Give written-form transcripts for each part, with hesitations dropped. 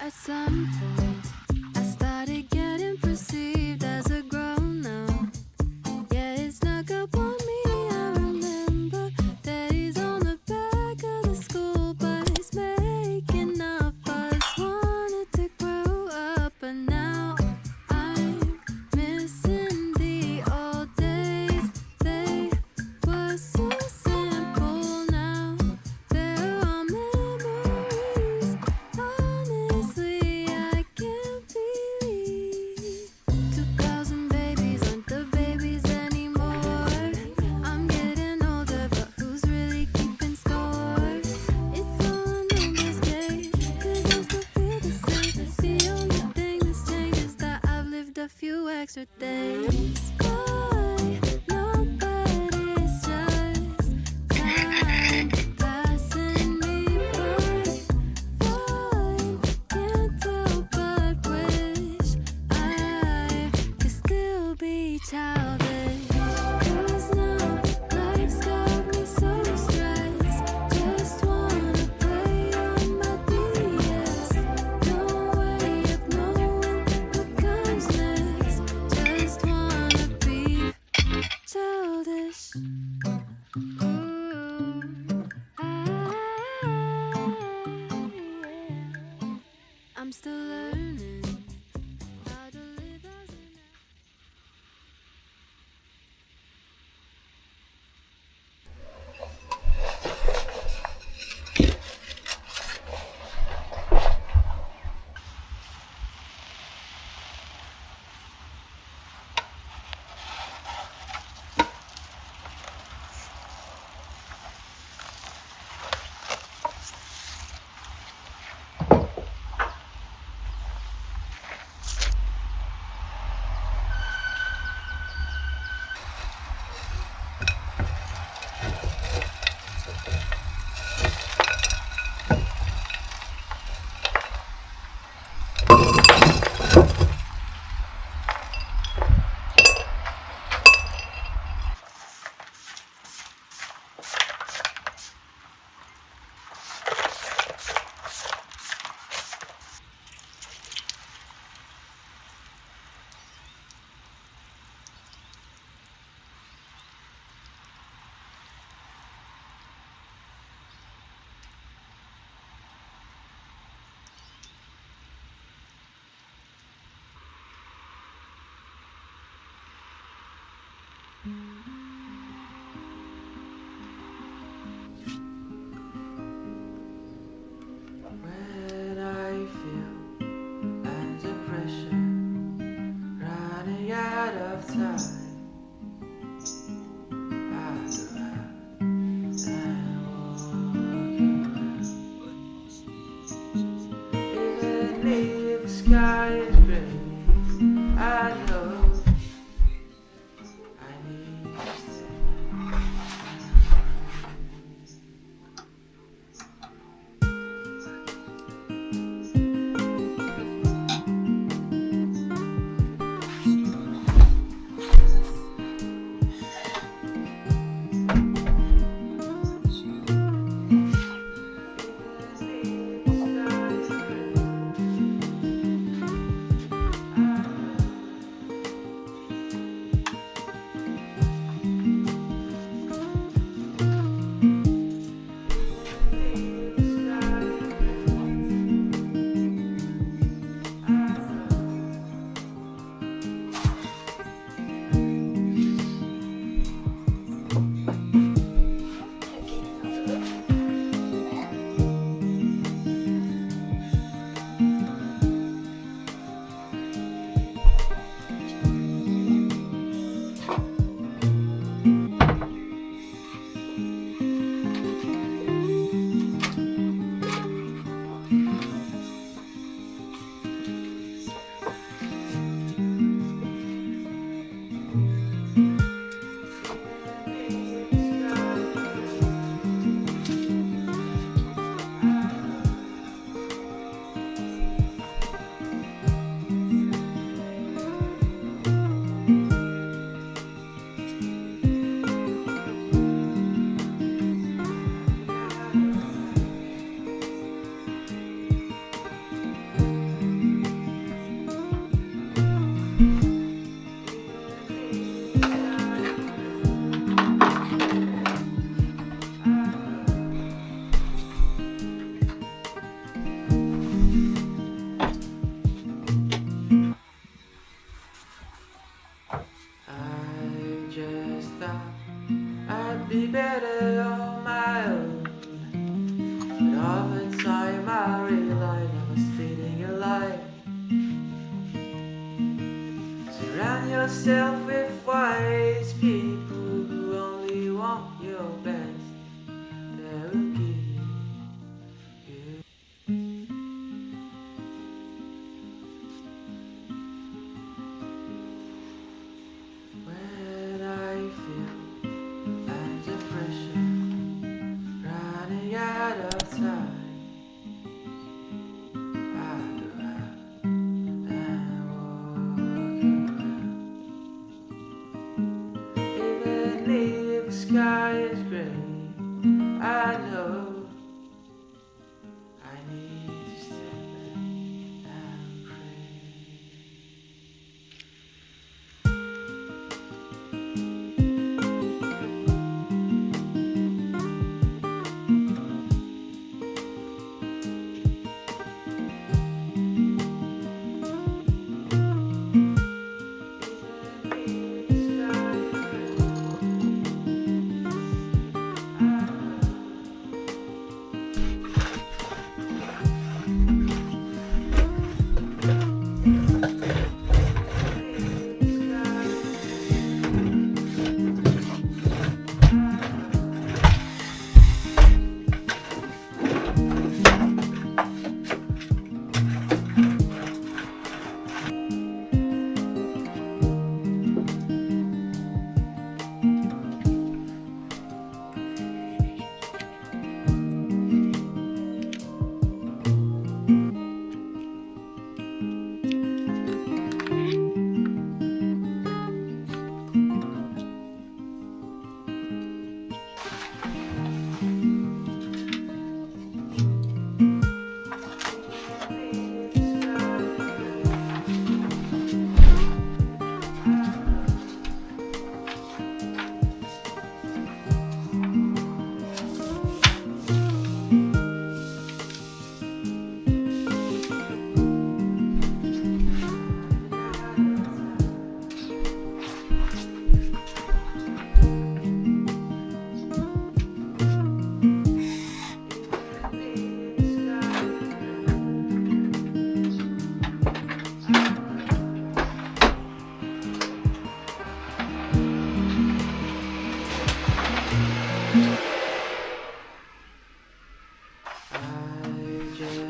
At some point, I started getting perceived as a grown up. Yeah, it snuck up on me. I remember that he's on the back of the school bus making up us. Wanted to grow up, but now I'm missing the old days. They were so simple now. They're all memories. Honestly, I can't believe 2000 babies aren't the babies anymore. I'm getting older, but who's really keeping score? It's all a numbers game, 'cause I still feel the same. The only thing that's changed is that I've lived a few extra days. I know that it's just time passing me by. Fine, can't tell but wish I could still be childish. 'Cause now life's got me so stressed. Just wanna play on my DS. No way of knowing what comes next. Just wanna be childish. I'm still learning how to live as an When I feel under pressure, running out of time, I go out and walk around. Even if the sky is gray, I know I need to stay.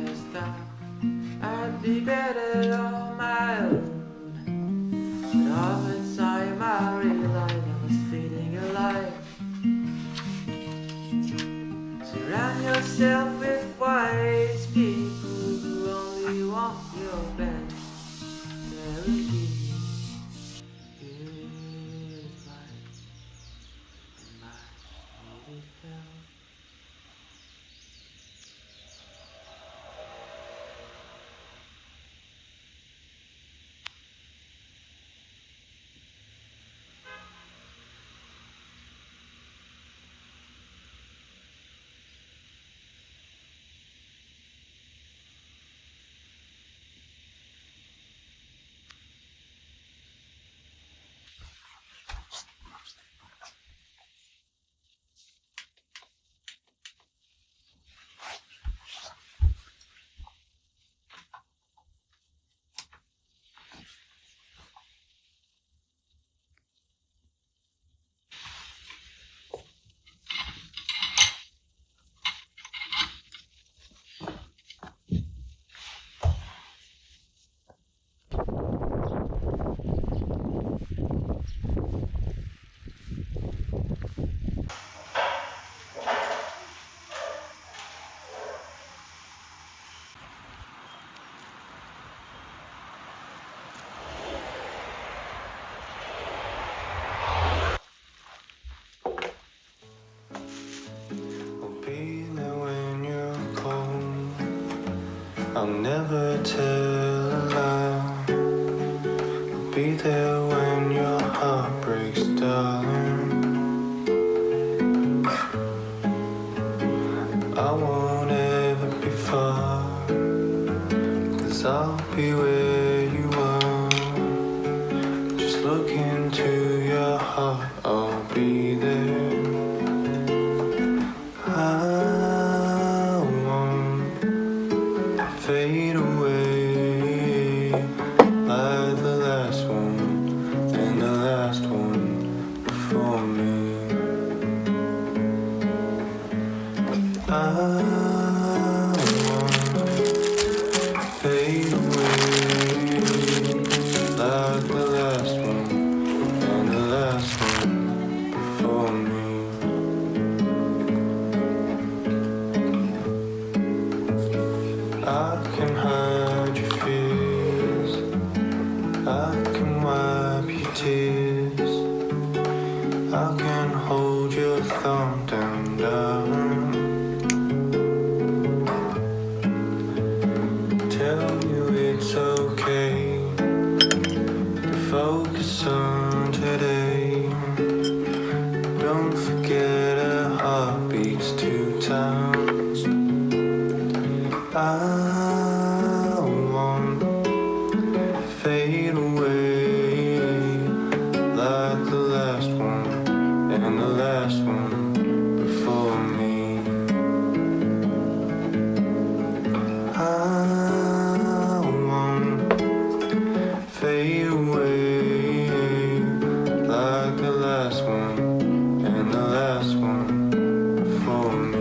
last time. I'd be better on my own. But all the time I realized I was feeding your life. Surround yourself with wise people who only want your best. They'll give you advice and much needed help. Be there when you're cold. I'll never tell a lie. Be there when your heart breaks, darling. I won't ever be far, 'cause I'll be where you are. Just look into your heart, I'll be there. I won't fade away like the last one and the last one before me. I won't fade away like the last one and the last one before me. I can hide your fears, I can wipe your tears, I can hold your thumb down, darling. Tell you it's okay to focus on today. Don't forget a heart beats 2 times. I won't fade away like the last one and the last one before me. I won't fade away like the last one and the last one before me.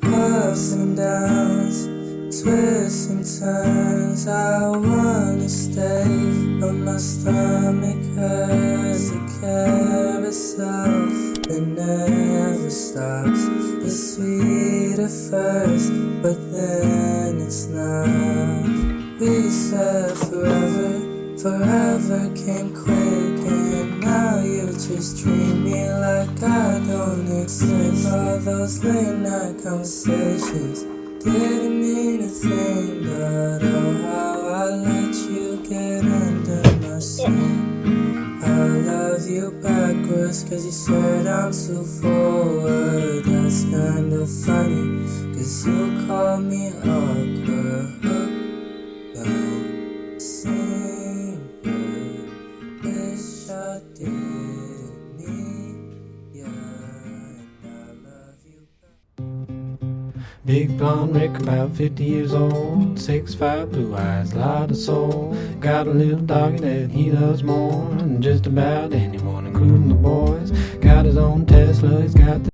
Ups and downs, twists and turns. I wanna stay, but my stomach hurts. The carousel that never stops. It's sweet at first, but then it's not. We said forever, forever came quick, and now you just treat me like I don't exist. All those late night conversations didn't mean a thing, but oh how I let you get under my skin. I love you backwards 'cause you said I'm too forward. That's kind of funny 'cause you call me awkward. but didn't need ya. And I love you. Big blonde Rick, about 50 years old, 6'5", blue eyes, lot of soul. Got a little doggy that he loves more than just about anyone, including the boys. Got his own Tesla, he's got the